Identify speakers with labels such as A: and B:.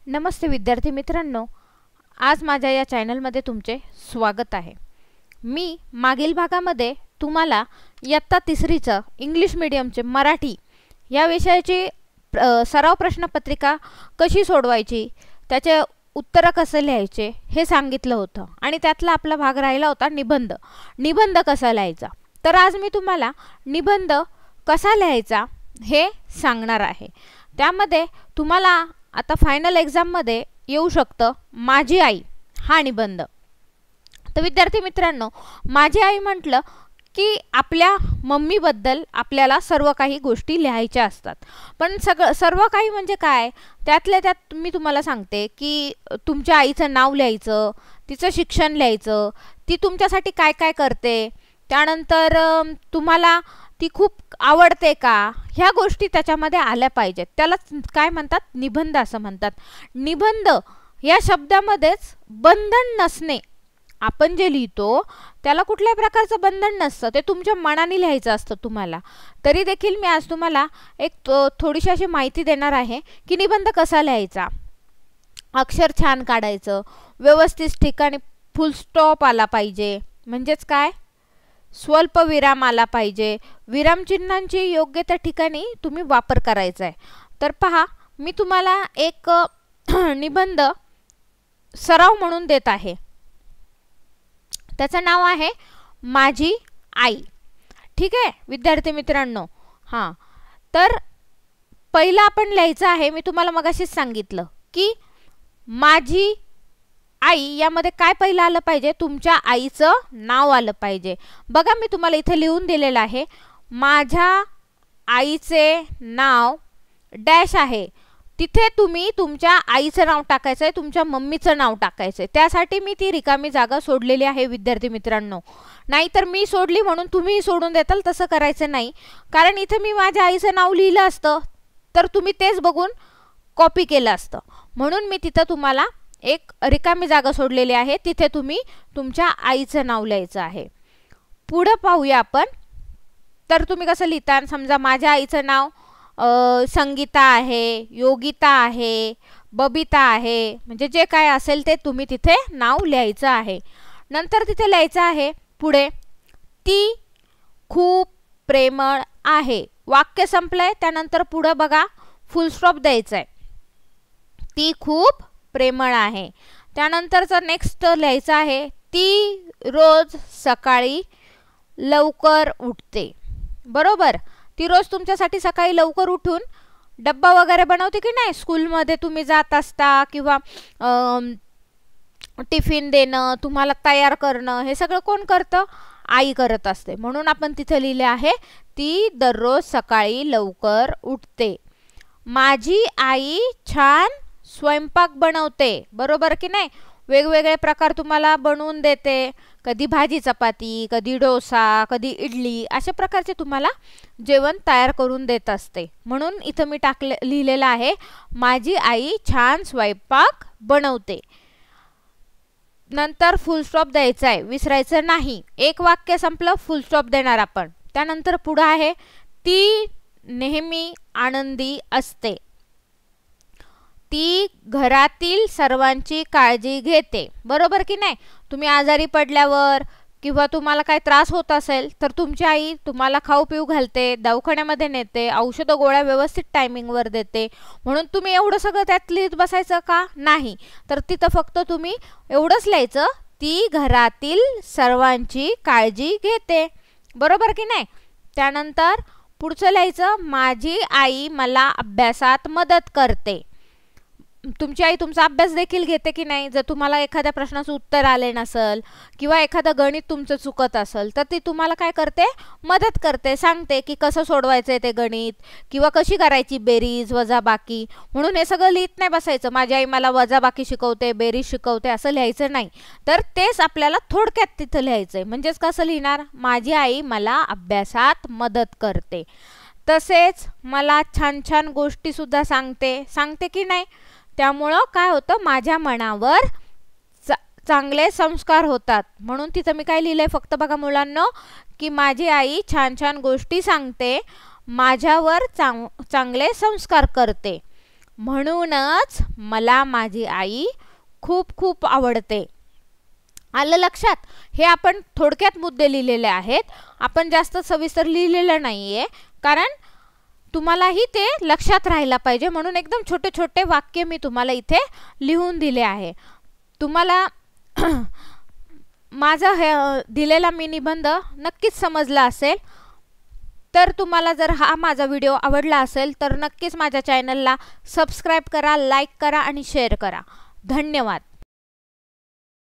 A: नमस्ते विद्यार्थी मित्रांनो, आज माझ्या या चॅनलमध्ये तुमचे स्वागत आहे। मी मागील भागामध्ये तुम्हाला इयत्ता तिसरीचं इंग्लिश मीडियमचे मराठी या विषयाची सराव प्रश्नपत्रिका कशी सोडवायची, त्याचे उत्तर कसे लिहायचे हे सांगितलं होतं आणि त्यातला आपला भाग राहिला होता निबंध कसा लिहायचा। तर आज मी तुम्हाला निबंध कसा लिहायचा हे सांगणार आहे। त्यामध्ये तुम्हाला आता फायनल एग्जाम मध्ये येऊ शकतं माझी आई हा निबंध। तर विद्यार्थी मित्रांनो, माझी आई म्हटलं की आपल्या मम्मी बद्दल आपल्याला सर्व काही गोष्टी लिहायच्या असतात। पण सर्व काही म्हणजे काय, त्यातल्या त्यात मी तुम्हाला सांगते की तुमच्या आईचं नाव लिहायचं, तिचं शिक्षण लिहायचं, ती तुमच्यासाठी काय काय करते, त्यानंतर तुम्हाला ती खूप आवडते का, ह्या गोष्टी त्याच्यामध्ये आल्या पाहिजेत। त्याला काय म्हणतात, निबंध असं म्हणतात। निबंध या शब्दामध्येच बंधन नसणे, आपण जे लिहितो त्याला कुठल्याही प्रकारचं बंधन नसतं, ते तुमच्या मनाने लिहायचं असतं तुम्हाला। तरी देखील मी आज तुम्हाला एक थोडीशी अशी माहिती देणार आहे की निबंध कसा लिहायचा। अक्षर छान काढायचं, व्यवस्थित ठिकाणी फुल स्टॉप आला पाहिजे, म्हणजेच काय, स्वल्प विराम आला पाहिजे, विरामचिन्हांची योग्य त्या ठिकाणी तुम्ही वापर करायचा आहे। तर पहा, मी तुम्हाला एक निबंध सराव म्हणून देत आहे, त्याचं नाव आहे माझी आई। ठीक आहे विद्यार्थी मित्रांनो, हां, तर पहिला आपण लिहायचं आहे, मी तुम्हाला मगाशीच सांगितलं की माझी आई यामध्ये काय पहिलं आलं पाहिजे, तुमच्या आईचं नाव आलं पाहिजे। बघा मी तुम्हाला इथे लिहून दिलेलं आहे, माझ्या आईचे नाव डॅश आहे, तिथे तुम्ही तुमच्या आईचं नाव टाकायचं आहे, तुमच्या मम्मीचं नाव टाकायचं आहे। त्यासाठी मी ती रिकामी जागा सोडलेली आहे विद्यार्थी मित्रांनो। नाहीतर मी सोडली म्हणून तुम्हीही सोडून देताल, तसं करायचं नाही। कारण इथे मी माझ्या आईचं नाव लिहिलं असतं तर तुम्ही तेच बघून कॉपी केलं असतं, म्हणून मी तिथं तुम्हाला एक रिकामी जागा सोडलेली आहे, तिथे तुम्ही तुमच्या आईचं नाव लिहायचं आहे। पुढे पाहूया आपण। तर तुम्ही कसं लिहिता, समजा माझ्या आईचं नाव संगीता आहे, योगिता आहे, बबिता आहे, म्हणजे जे काय असेल ते तुम्ही तिथे नाव लिहायचं आहे। नंतर तिथे लिहायचं आहे पुढे, ती खूप प्रेमळ आहे, वाक्य संपलंय। त्यानंतर पुढे बघा फुल स्टॉप द्यायचा आहे, ती खूप प्रेमळ आहे। त्यानंतरचं नेक्स्ट लिहायचं आहे, ती रोज सकाळी लवकर उठते। बरोबर, ती रोज तुमच्यासाठी सकाळी लवकर उठून डब्बा वगैरे बनवते की नाही, स्कूलमध्ये तुम्ही जात असता किंवा टिफिन देणं, तुम्हाला तयार करणं, हे सगळं कोण करतं, आई करत असते। म्हणून आपण तिथे लिहिले आहे, ती दररोज सकाळी लवकर उठते। माझी आई छान स्वयंपाक बनवते, बरोबर की नाही, वेगवेगळे प्रकार तुम्हाला बनवून देते, कधी भाजी चपाती, कधी डोसा, कधी इडली, अशा प्रकारचे तुम्हाला जेवण तयार करून देत असते। म्हणून इथं मी लिहिलेलं आहे, माझी आई छान स्वयंपाक बनवते। नंतर फुल स्टॉप द्यायचा आहे, विसरायचं नाही। एक वाक्य संपलं, फुल स्टॉप देणार आपण। त्यानंतर पुढे आहे, ती नेहमी आनंदी असते, ती घरातील सर्वांची काळजी घेते। बरोबर की नाही, तुम्ही आजारी पडल्यावर किंवा तुम्हाला काय त्रास होत असेल तर तुमची आई तुम्हाला खाऊ पिऊ घालते, दवाखान्यामध्ये नेते, औषधं गोळ्या व्यवस्थित टायमिंगवर देते। म्हणून तुम्ही एवढं सगळं त्यात लिहित बसायचं का नाही, तर तिथं फक्त तुम्ही एवढंच लिहायचं, ती घरातील सर्वांची काळजी घेते। बरोबर की नाही। त्यानंतर पुढचं लिहायचं, माझी आई मला अभ्यासात मदत करते। तुमची आई तुमचा अभ्यास देखील घेते की नाही, जर तुम्हाला एखाद्या प्रश्नाचं उत्तर आले नसेल किंवा एखादं गणित तुमचं चुकत असेल तर ती तुम्हाला काय करते, मदत करते, सांगते की कसं सोडवायचं ते गणित किंवा कशी करायची बेरीज वजाबाकी। म्हणून हे सगळं लिहित नाही बसायचं, माझी आई मला वजाबाकी शिकवते, बेरीज शिकवते, असं लिहायचं नाही। तर तेच आपल्याला थोडक्यात तिथं लिहायचंय, म्हणजेच कसं लिहिणार, माझी आई मला अभ्यासात मदत करते, तसेच मला छान छान गोष्टी सुद्धा सांगते की नाही। त्यामुळं काय होतं, माझ्या मनावर चांगले संस्कार होतात। म्हणून तिथं मी काय लिहिलंय, फक्त बघा मुलांनो, की माझी आई छान छान गोष्टी सांगते, माझ्यावर चांगले संस्कार करते, म्हणूनच मला माझी आई खूप खूप आवडते. आलं लक्षात? हे आपण थोडक्यात मुद्दे लिहिलेले आहेत, आपण जास्त सविस्तर लिहिलेलं नाही आहे, कारण तुम्हालाही ते लक्षात राहायला पाहिजे म्हणून एकदम छोटे छोटे वाक्य मी तुम्हाला इथे लिहून दिले आहे. तुम्हाला माझा हे दिलेला मी निबंध नक्कीच समजला असेल. तर तुम्हाला जर हा माझा व्हिडिओ आवडला असेल तर नक्कीच माझ्या चॅनलला सबस्क्राईब करा, लाईक करा आणि शेअर करा. धन्यवाद.